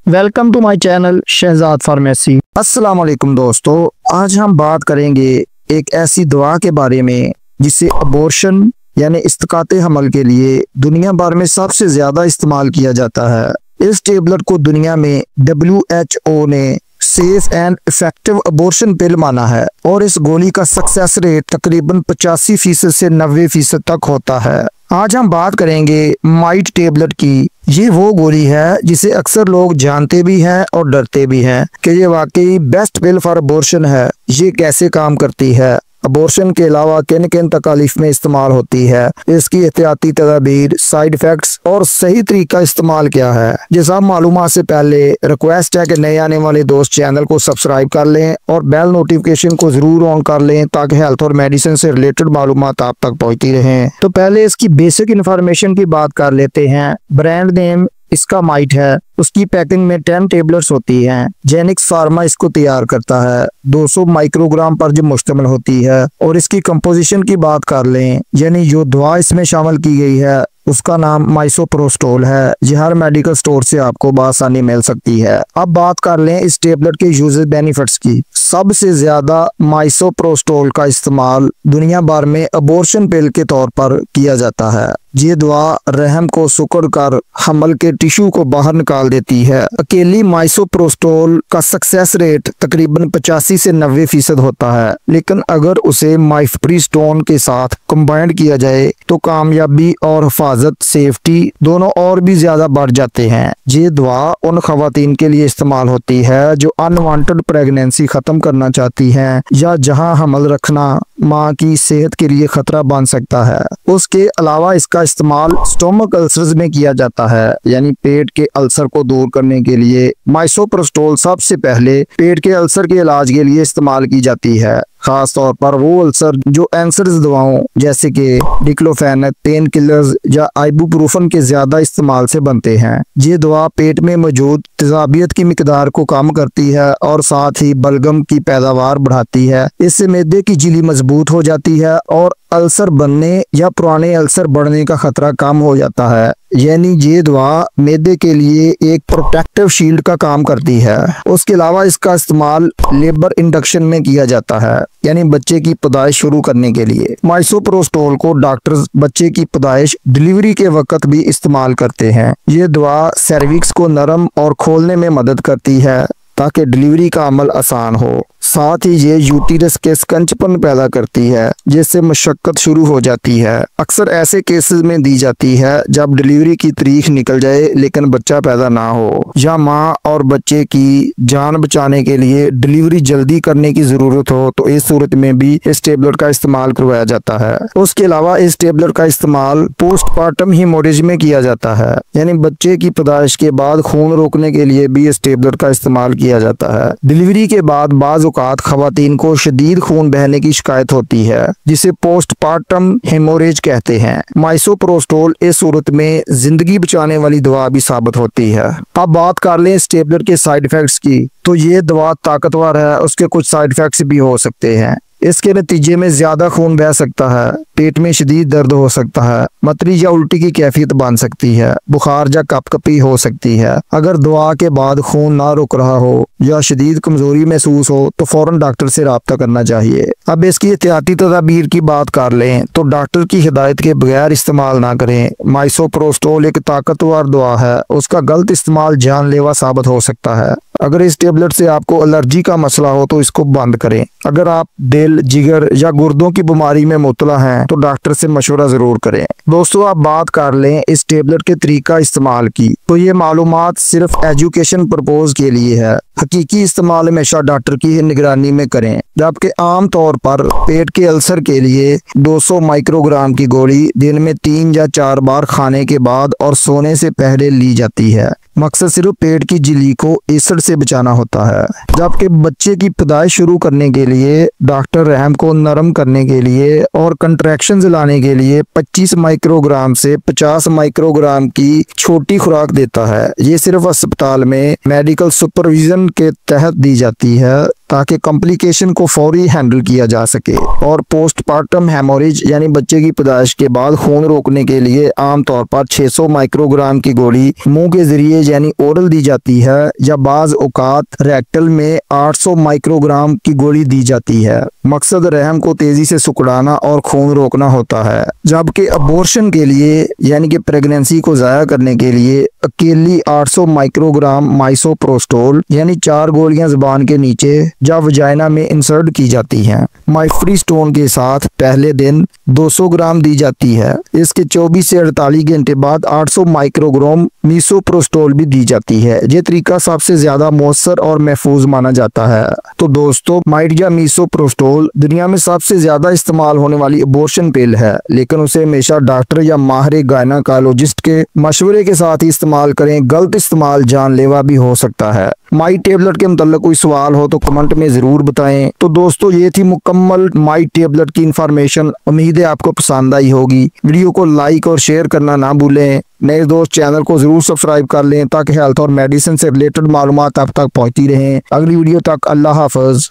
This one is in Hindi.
Welcome to my channel Shahzad pharmacy. अस्सलाम वालेकुम दोस्तों, आज हम बात करेंगे एक ऐसी दवा के बारे में जिसे अबॉर्शन यानी इस्तिकाते हमल के लिए दुनिया भर में सबसे ज्यादा इस्तेमाल किया जाता है। इस टेबलेट को दुनिया में WHO ने सेफ एंड इफेक्टिव अबॉर्शन पिल माना है और इस गोली का सक्सेस रेट तकरीबन 85% से 90% तक होता है। आज हम बात करेंगे माइट टेबलेट की। ये वो गोली है जिसे अक्सर लोग जानते भी हैं और डरते भी हैं कि ये वाकई बेस्ट पिल फॉर अबॉर्शन है। ये कैसे काम करती है, अबॉर्शन के अलावा किन किन तकालीफ में इस्तेमाल होती है, इसकी एहतियाती तदाबीर, साइड इफेक्ट्स और सही तरीका इस्तेमाल क्या है। ये सब मालूमात से पहले रिक्वेस्ट है कि नए आने वाले दोस्त चैनल को सब्सक्राइब कर लें और बेल नोटिफिकेशन को जरूर ऑन कर लें ताकि हेल्थ और मेडिसिन से रिलेटेड मालूमात आप तक पहुंचती रहें। तो पहले इसकी बेसिक इन्फॉर्मेशन की बात कर लेते हैं। ब्रांड नेम इसका माइट है। उसकी पैकिंग में 10 टेबलेट्स होती हैं। जेनिक्स फार्मा इसको तैयार करता है। 200 माइक्रोग्राम पर जो मुश्तमिल होती है। और इसकी कंपोजिशन की बात कर लें, यानी जो दवा इसमें शामिल की गई है उसका नाम माइसोप्रोस्टोल है। यह हर मेडिकल स्टोर से आपको बआसानी मिल सकती है। अब बात कर लें इस टेबलेट के यूजेस बेनिफिट्स की। सबसे ज्यादा माइसोप्रोस्टोल का इस्तेमाल दुनिया भर में अबॉर्शन पिल के तौर पर किया जाता है। ये दवा रहम को सुकड़ कर हमल के टिश्यू को बाहर निकाल देती है। अकेली माइसोप्रोस्टोल का सक्सेस रेट तकरीबन 85 से 90% होता है, लेकिन अगर उसे माइफप्रीस्टोन के साथ कंबाइंड किया जाए तो कामयाबी और हिफाजत, सेफ्टी दोनों और भी ज्यादा बढ़ जाते हैं। ये दवा उन खवातीन के लिए इस्तेमाल होती है जो अनवांटेड प्रेगनेंसी खत्म करना चाहती हैं या जहां हमल रखना माँ की सेहत के लिए खतरा बन सकता है। उसके अलावा इसका इस्तेमाल स्टोमक अल्सर्स में किया जाता है, यानी पेट के अल्सर को दूर करने के लिए माइसोप्रोस्टोल सबसे पहले पेट के अल्सर के इलाज के लिए इस्तेमाल की जाती है। खास तौर पर वो अल्सर जो एंसर्स दवाओं जैसे कि डिक्लोफेनेक, पेन किलर्स या आइबुप्रोफेन के ज्यादा इस्तेमाल से बनते हैं। ये दवा पेट में मौजूद तेजाबियत की मिकदार को कम करती है और साथ ही बलगम की पैदावार बढ़ाती है। इससे मैदे की झिल्ली मजबूत हो जाती है और अल्सर बनने या पुराने अल्सर बढ़ने का खतरा कम हो जाता है। यानी ये दवा मैदे के लिए एक प्रोटेक्टिव शील्ड का काम करती है। उसके अलावा इसका इस्तेमाल लेबर इंडक्शन में किया जाता है, यानी बच्चे की पैदाइश शुरू करने के लिए। माइसोप्रोस्टोल को डॉक्टर्स बच्चे की पैदाइश डिलीवरी के वक्त भी इस्तेमाल करते हैं। ये दवा सर्विक्स को नरम और खोलने में मदद करती है ताकि डिलीवरी का अमल आसान हो। साथ ही ये यूटिरस के स्कंचपन पैदा करती है जिससे मशक्कत शुरू हो जाती है। अक्सर ऐसे केसेस में दी जाती है जब डिलीवरी की तारीख निकल जाए लेकिन बच्चा पैदा ना हो, या माँ और बच्चे की जान बचाने के लिए डिलीवरी जल्दी करने की जरूरत हो, तो इस सूरत में भी इस टेबलेट का इस्तेमाल करवाया जाता है। उसके अलावा इस टेबलेट का इस्तेमाल पोस्टपार्टम हीमोरेज में किया जाता है, यानी बच्चे की पैदाइश के बाद खून रोकने के लिए भी इस टेबलेट का इस्तेमाल किया जाता है। डिलीवरी के बाद बाज़ खवातीन को शदीद खून बहने की शिकायत होती है जिसे पोस्टपार्टम हेमोरेज कहते हैं। माइसोप्रोस्टोल इस सूरत में जिंदगी बचाने वाली दवा भी साबित होती है। अब बात कर लें इस टेबलेट के साइड इफेक्ट्स की, तो ये दवा ताकतवर है, उसके कुछ साइड इफेक्ट्स भी हो सकते हैं। इसके नतीजे में ज्यादा खून बह सकता है, पेट में शदीद दर्द हो सकता है, मतरी या उल्टी की कैफियत बन सकती है, बुखार या कपकपी हो सकती है। अगर दवा के बाद खून ना रुक रहा हो या शदीद कमजोरी महसूस हो तो फौरन डॉक्टर से राब्ता करना चाहिए। अब इसकी एहतियाती तदाबीर की बात कर लें तो डॉक्टर की हिदायत के बगैर इस्तेमाल ना करें। माइसोप्रोस्टोल एक ताकतवर दवा है, उसका गलत इस्तेमाल जानलेवा साबित हो सकता है। अगर इस टेबलेट से आपको एलर्जी का मसला हो तो इसको बंद करें। अगर आप दिल, जिगर या गुर्दों की बीमारी में मुब्तला हैं तो डॉक्टर से मशवरा जरूर करें। दोस्तों, आप बात कर लें इस टेबलेट के तरीका इस्तेमाल की, तो ये मालूमात सिर्फ एजुकेशन पर्पज के लिए है। हकीकी इस्तेमाल हमेशा डॉक्टर की निगरानी में करें। जबकि आम तौर पर पेट के अल्सर के लिए 200 माइक्रोग्राम की गोली दिन में 3 या 4 बार खाने के बाद और सोने से पहले ली जाती है। मकसद सिर्फ पेट की झिल्ली को एसिड से बचाना होता है। जबकि बच्चे की पैदाइश शुरू करने के लिए डॉक्टर रहम को नरम करने के लिए और कंट्रैक्शंस लाने के लिए 25 माइक्रोग्राम से 50 माइक्रोग्राम की छोटी खुराक देता है। ये सिर्फ अस्पताल में मेडिकल सुपरविजन के तहत दी जाती है। ताकि कॉम्प्लिकेशन को फौरी हैंडल किया जा सके। और पोस्टपार्टम हेमोरेज यानी बच्चे की पैदाइश के बाद खून रोकने के लिए आमतौर पर 600 माइक्रोग्राम की गोली मुंह के जरिए यानी ओरल दी जाती है, या बाज औकात रेक्टल में 800 माइक्रोग्राम की गोली दी जाती है। मकसद रहम को तेजी से सिकुड़ाना और खून रोकना होता है। जबकि अबॉर्शन के लिए यानी कि प्रेगनेंसी को जाया करने के लिए अकेली 800 माइक्रोग्राम माइसोप्रोस्टोल यानी 4 गोलियां जुबान के नीचे या वजाइना में इंसर्ट की जाती हैं। माइफ्रीस्टोन के साथ पहले दिन 200 ग्राम दी जाती है। इसके 24 से 48 घंटे बाद 800 माइक्रोग्राम मीसोप्रोस्टोल भी दी जाती है। ये तरीका सबसे ज्यादा मौसर और महफूज माना जाता है। तो दोस्तों, माइट या मीसोप्रोस्टोल दुनिया में सबसे ज्यादा इस्तेमाल होने वाली अबॉर्शन पिल है, लेकिन उसे हमेशा डॉक्टर या माहिर गायनाकोलॉजिस्ट के मशवरे के साथ ही इस्तेमाल करें। गलत इस्तेमाल जानलेवा भी हो सकता है। माइट टेबलेट के मुताल्लिक कोई सवाल हो तो कमेंट में जरूर बताएं। तो दोस्तों, ये थी मुकम्मल माइट टेबलेट की इंफॉर्मेशन। उम्मीद है आपको पसंद आई होगी। वीडियो को लाइक और शेयर करना ना भूलें। नए दोस्त चैनल को जरूर सब्सक्राइब कर लें ताकि हेल्थ और मेडिसिन से रिलेटेड मालूमात आप तक पहुंचती रहें। अगली वीडियो तक अल्लाह हाफ़िज़।